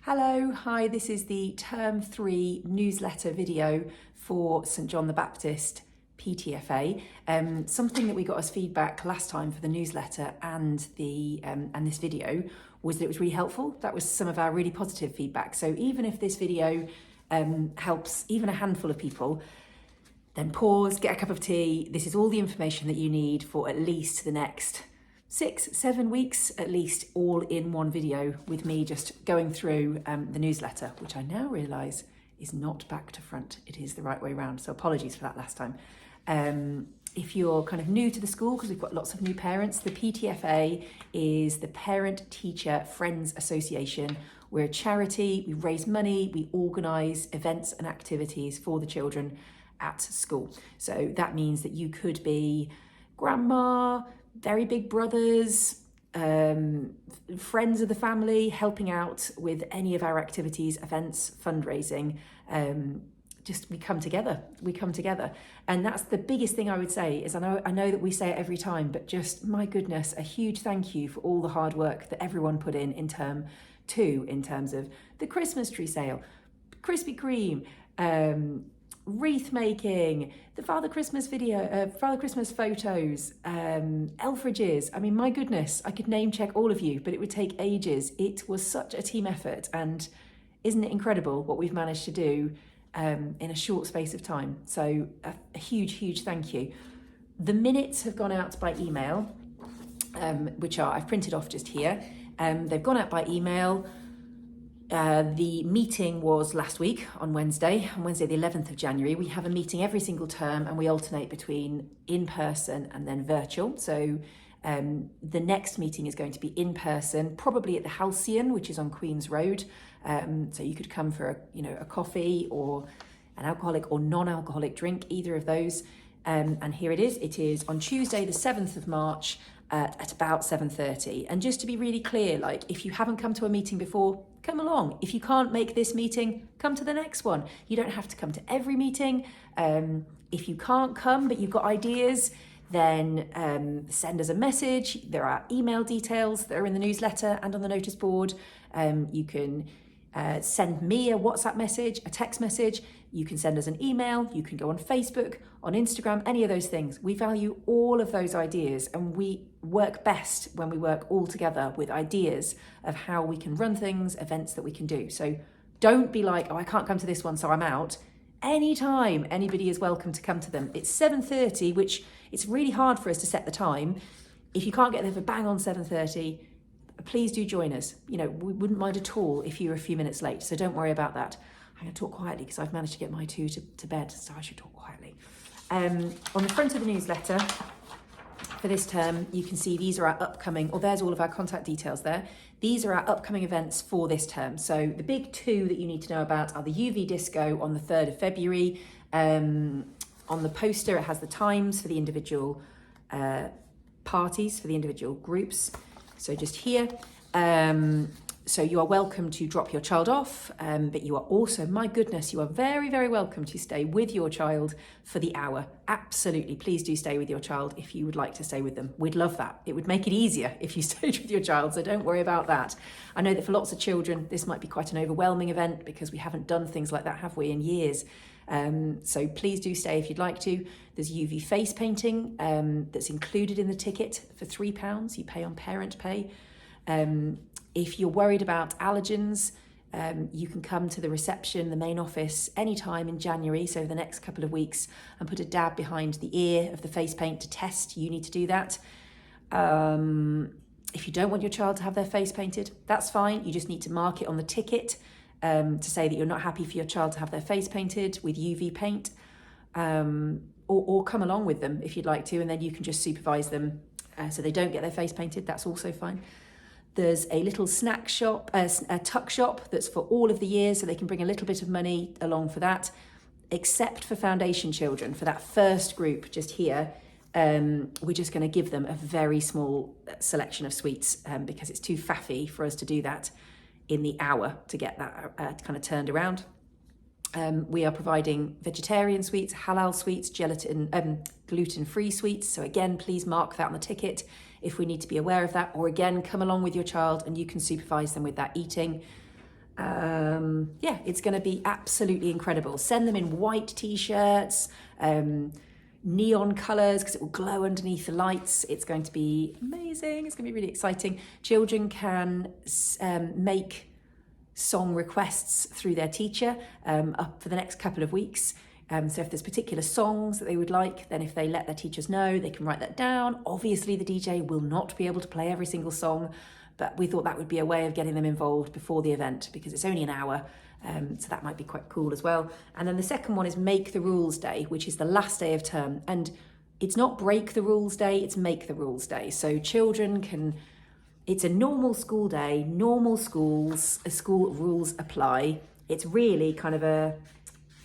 Hello, hi, this is the Term 3 newsletter video for St John the Baptist PTFA. Something that we got as feedback last time for the newsletter and this video was that it was really helpful. That was some of our really positive feedback. So even if this video helps even a handful of people, then pause, get a cup of tea. This is all the information that you need for at least the next 6-7 weeks, at least, all in one video with me just going through the newsletter, which I now realise is not back to front. It is the right way around. So apologies for that last time. If you're kind of new to the school, because we've got lots of new parents, the PTFA is the Parent Teacher Friends Association. We're a charity, we raise money, we organise events and activities for the children at school. So that means that you could be grandma, very big brothers, friends of the family, helping out with any of our activities, events, fundraising. We come together. And that's the biggest thing I would say is I know that we say it every time, but just, my goodness, a huge thank you for all the hard work that everyone put in term 2, in terms of the Christmas tree sale, Krispy Kreme, wreath making, the Father Christmas video, Father Christmas photos, Elfridges. I mean, my goodness, I could name check all of you, but it would take ages. It was such a team effort, and isn't it incredible what we've managed to do in a short space of time? So a huge thank you. The minutes have gone out by email, which I've printed off just here. They've gone out by email. The meeting was last week on Wednesday the 11th of January. We have a meeting every single term and we alternate between in-person and then virtual. So the next meeting is going to be in person, probably at the Halcyon, which is on Queen's Road. So you could come for a coffee or an alcoholic or non-alcoholic drink, either of those. And here it is. It is on Tuesday, the 7th of March at about 7:30. And just to be really clear, like, if you haven't come to a meeting before, come along. If you can't make this meeting, come to the next one. You don't have to come to every meeting. If you can't come, but you've got ideas, then send us a message. There are email details that are in the newsletter and on the notice board. You can send me a WhatsApp message, a text message. You can send us an email. You can go on Facebook, on Instagram, any of those things. We value all of those ideas, and we work best when we work all together with ideas of how we can run things, events that we can do. So don't be like, oh, I can't come to this one, so I'm out. Anytime, anybody is welcome to come to them. It's 7:30, which it's really hard for us to set the time. If you can't get there for bang on 7:30, please do join us. We wouldn't mind at all if you're a few minutes late, so don't worry about that. I'm going to talk quietly because I've managed to get my 2 to bed, so I should talk quietly. On the front of the newsletter for this term, you can see these are our upcoming, there's all of our contact details there. These are our upcoming events for this term. So the big 2 that you need to know about are the UV Disco on the 3rd of February. On the poster, it has the times for the individual parties, for the individual groups. So just here. So you are welcome to drop your child off, but you are also, my goodness, you are very welcome to stay with your child for the hour. Absolutely, please do stay with your child if you would like to stay with them. We'd love that. It would make it easier if you stayed with your child, so don't worry about that. I know that for lots of children, this might be quite an overwhelming event because we haven't done things like that, have we, in years. So please do stay if you'd like to. There's UV face painting that's included in the ticket for £3. You pay on parent pay. If you're worried about allergens, you can come to the reception, the main office, anytime in January, so the next couple of weeks, and put a dab behind the ear of the face paint to test. You need to do that. If you don't want your child to have their face painted, that's fine. You just need to mark it on the ticket to say that you're not happy for your child to have their face painted with UV paint, or come along with them if you'd like to, and then you can just supervise them so they don't get their face painted. That's also fine. There's a little snack shop, a tuck shop that's for all of the years, so they can bring a little bit of money along for that, except for foundation children. For that first group just here, we're just going to give them a very small selection of sweets because it's too faffy for us to do that in the hour to get that kind of turned around. We are providing vegetarian sweets, halal sweets, gluten-free sweets. So again, please mark that on the ticket if we need to be aware of that, or again, come along with your child and you can supervise them with that eating. Yeah, it's going to be absolutely incredible. Send them in white t-shirts, neon colours, because it will glow underneath the lights. It's going to be amazing. It's going to be really exciting. Children can make song requests through their teacher up for the next couple of weeks. So if there's particular songs that they would like, then if they let their teachers know, they can write that down. Obviously, the DJ will not be able to play every single song, but we thought that would be a way of getting them involved before the event, because it's only an hour, so that might be quite cool as well. And then the second one is Make the Rules Day, which is the last day of term. And it's not Break the Rules Day, it's Make the Rules Day. So children can, it's a normal school day, normal schools, school rules apply. It's really kind of a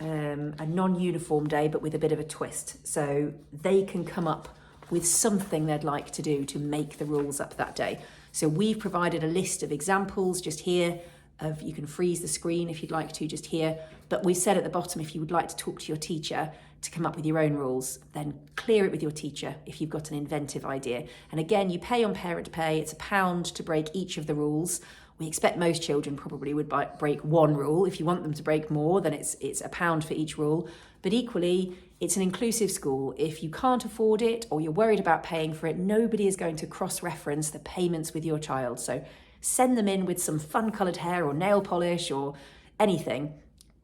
non-uniform day, but with a bit of a twist. So they can come up with something they'd like to do to make the rules up that day. So we've provided a list of examples just here of, you can freeze the screen if you'd like to just here, but we said at the bottom, if you would like to talk to your teacher to come up with your own rules, then clear it with your teacher if you've got an inventive idea. And again, you pay on parent pay. It's £1 to break each of the rules. We expect most children probably would break one rule. If you want them to break more, then it's £1 for each rule. But equally, it's an inclusive school. If you can't afford it or you're worried about paying for it, nobody is going to cross-reference the payments with your child. So send them in with some fun coloured hair or nail polish or anything.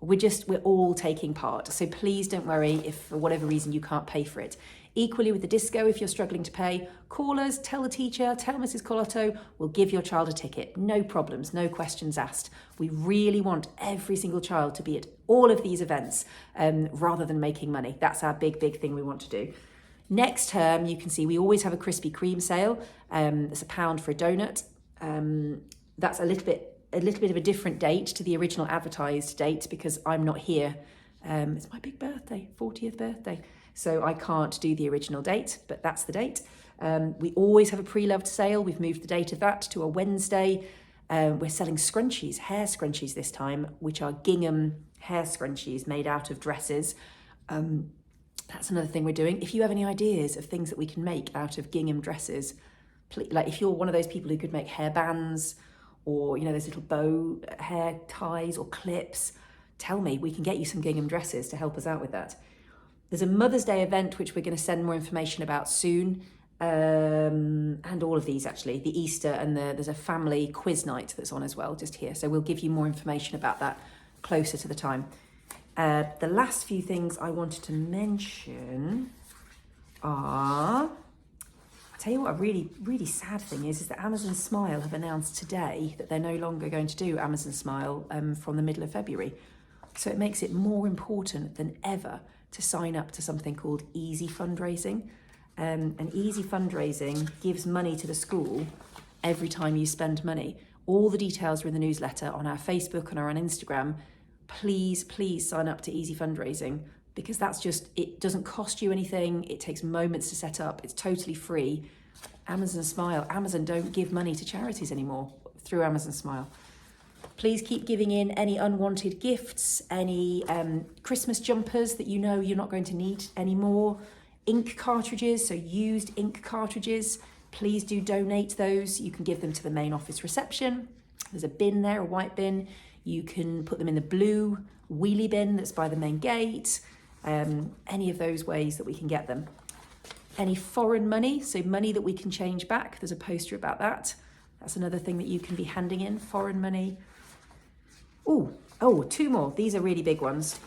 We're all taking part. So please don't worry if for whatever reason you can't pay for it. Equally with the disco, if you're struggling to pay, call us, tell the teacher, tell Mrs. Colotto, we'll give your child a ticket. No problems, no questions asked. We really want every single child to be at all of these events rather than making money. That's our big thing we want to do. Next term, you can see we always have a Krispy Kreme sale. It's £1 for a donut. That's a little bit of a different date to the original advertised date because I'm not here. It's my big birthday, 40th birthday. So I can't do the original date, but that's the date. We always have a pre-loved sale. We've moved the date of that to a Wednesday. We're selling scrunchies, hair scrunchies this time, which are gingham hair scrunchies made out of dresses. That's another thing we're doing. If you have any ideas of things that we can make out of gingham dresses, please, like if you're one of those people who could make hair bands or, you know, those little bow hair ties or clips, tell me, we can get you some gingham dresses to help us out with that. There's a Mother's Day event, which we're going to send more information about soon. And all of these, actually, the Easter and there's a family quiz night that's on as well, just here. So we'll give you more information about that closer to the time. The last few things I wanted to mention are, I'll tell you what, a really sad thing is that Amazon Smile have announced today that they're no longer going to do Amazon Smile from the middle of February. So it makes it more important than ever to sign up to something called Easy Fundraising. And Easy Fundraising gives money to the school every time you spend money. All the details are in the newsletter on our Facebook and on Instagram. Please sign up to Easy Fundraising because that's just, it doesn't cost you anything. It takes moments to set up. It's totally free. Amazon Smile, Amazon don't give money to charities anymore through Amazon Smile. Please keep giving in any unwanted gifts, any Christmas jumpers that you know you're not going to need anymore, ink cartridges, so used ink cartridges. Please do donate those. You can give them to the main office reception. There's a bin there, a white bin. You can put them in the blue wheelie bin that's by the main gate. Any of those ways that we can get them. Any foreign money, so money that we can change back. There's a poster about that. That's another thing that you can be handing in, foreign money. Oh, two more. These are really big ones.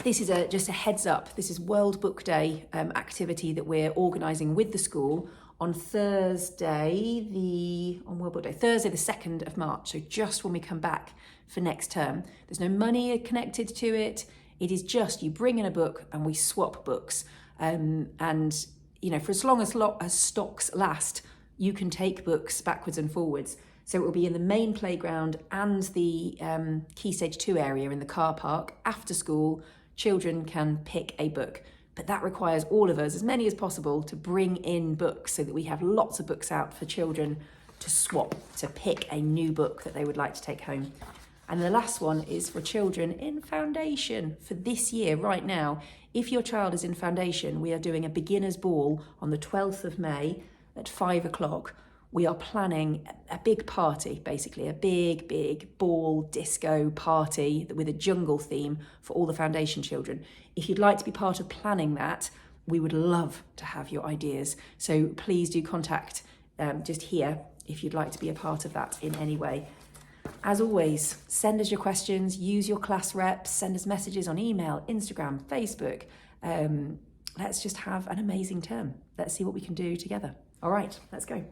This is just a heads up. This is World Book Day activity that we're organising with the school on Thursday, the 2nd of March. So just when we come back for next term. There's no money connected to it. It is just you bring in a book and we swap books. And you know, for as long as stocks last, you can take books backwards and forwards. So it will be in the main playground and the Key Stage 2 area in the car park. After school, children can pick a book. But that requires all of us, as many as possible, to bring in books so that we have lots of books out for children to swap, to pick a new book that they would like to take home. And the last one is for children in foundation for this year, right now. If your child is in foundation, we are doing a beginner's ball on the 12th of May at 5 o'clock. we are planning a big party, basically a big ball disco party with a jungle theme for all the foundation children. If you'd like to be part of planning that, we would love to have your ideas. So please do contact just here if you'd like to be a part of that in any way. As always, send us your questions, use your class reps, send us messages on email, Instagram, Facebook. Let's just have an amazing term. Let's see what we can do together. All right, let's go.